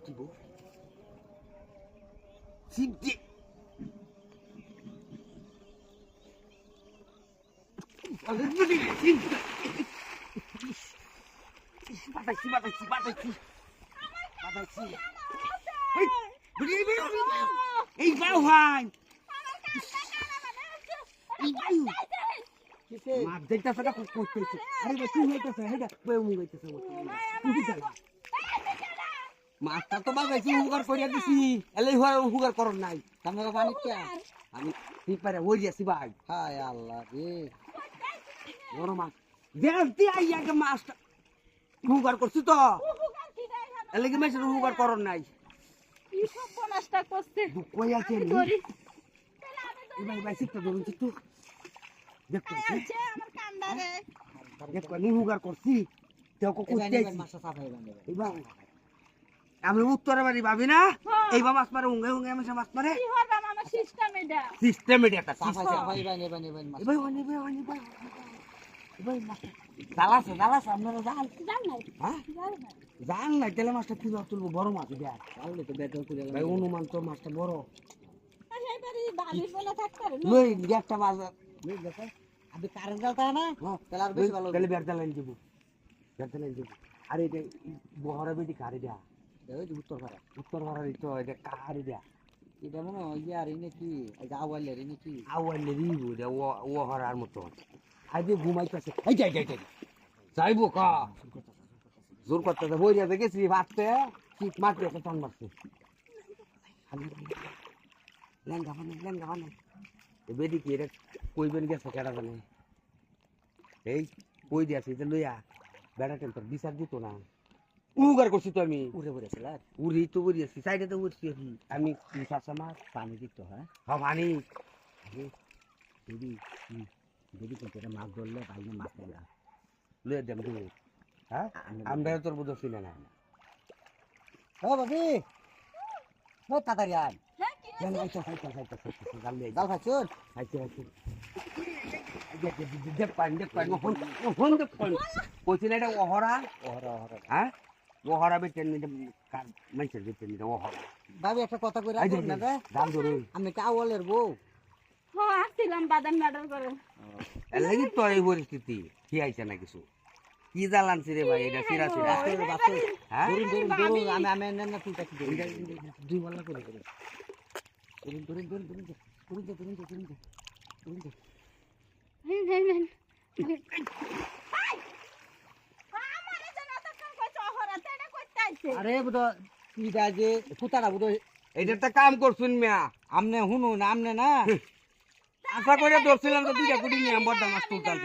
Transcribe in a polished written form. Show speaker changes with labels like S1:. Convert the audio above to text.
S1: দিব সিদ্ধি এই বাউ ভাই মাছ দেখতেছে না করতেছে আরে ভাই তুই হইতেছে হেডা বেউমি হইতেছে মাছটা তো বাগাইছি হুগার করিয়া দিছি এলাই হুগার করন নাই আমরা পানি কে আমি ঠিক পারে ওই যাচ্ছি ভাই হায় আল্লাহ রে বড় মাছ দেখতে আইয়া কে মাছটা হুগার করছি তো এলাই কি মাছের হুগার করন নাই
S2: কি সব বনাসটা করছে
S1: কই আছে ভাই ভাই শিখতে ধরুন একটু দেখতে
S2: আমার কান্দারে
S1: দেখো নি হুগার করছি তেও কো কইতেছি মাছটা সাফাই বানাবে এইবা আমি উত্তরে বাড়ি ভাবি না এইবা মাছ মারে হুঙ্গে হুঙ্গে আমি মাছ মারে
S2: কি হবে আমার সিস্টেম এটা
S1: একটা সাফাই বানাবে মাছ ভাই ভাই মাছ জালাস আপনারা জাল
S2: নাই
S1: হ্যাঁ জাল নাই তেলে মাছটা কি তুলবো বড় মাছ দেখ তাহলে তো বেটার করে ভাই অনুমান তো মাছটা বড়
S2: এইবারে বাড়ি বলে থাকতে
S1: লই একটা মাছ লই দেখো
S3: আপনি কারেন্ট জ্বালতা না তাহলে আর বেশি ভালো
S1: তাহলে বেরদা লাইন দিব আরে এটা বহরা বেটি কারে দেয়া
S3: ওই যে উত্তর
S1: ভাড়া দিত এটা কারে দেয়া
S3: এটা মনে হয় ইয়ার নাকি আওয়ালের নাকি
S1: আওয়ালে দিব দে ও হরার মতো আইবে ঘুমাইতেছে এই যাই যাইবো কা জোর করতে বই যাবে গেছি ভাবতে ঠিক মারতে একটা টান মারছে লেঙ্গা বানে এ বেদি কি এটা কইবেন গেছে কেডা জানে এই কই দিয়াছি যে লইয়া বেড়া টেম্পার বিচার দিত না উগার করছি তো আমি
S3: উড়ে পড়েছিল
S1: উড়ি তো উড়িয়েছি সাইডে তো উড়ছি আমি চাষা মাছ
S3: পানি দিত হ্যাঁ
S1: পানি
S3: যদি যদি কিন্তু মাছ ধরলে ভাই মাছ নেই
S1: লইয়া দেন তুমি হ্যাঁ আমরা তোর বোধ ছিল না
S3: ও বাবি ও তাড়াতাড়ি আয়
S1: জাল খাচ্ছুন দেখ পানি কইছি না এটা ওহরা হ্যাঁ ওহরা বেটেন মানুষের বেটেন ওহরা
S3: ভাবি একটা কথা কই
S1: দাম ধরুন
S3: আমি কি আওয়ালের বউ
S2: হ্যাঁ আসছিলাম বাদাম নাডার করে
S1: লাগি তো এই পরিস্থিতি কি আইছে না কিছু কি জালানছি রে ভাই এটা সিরা হ্যাঁ
S3: আমি আমি না তুইটা কি
S1: দুই বল্লা করে
S3: আরে বুধ তুইটা যে ফুতাটা বুধ
S1: এটা একটা কাম করছুন মিয়া
S3: আমনে শুনুন আমনে না
S1: আশা করে ধরছিলাম তো দুইটা কুড়ি নিয়ে বড় মাছ তুলতাম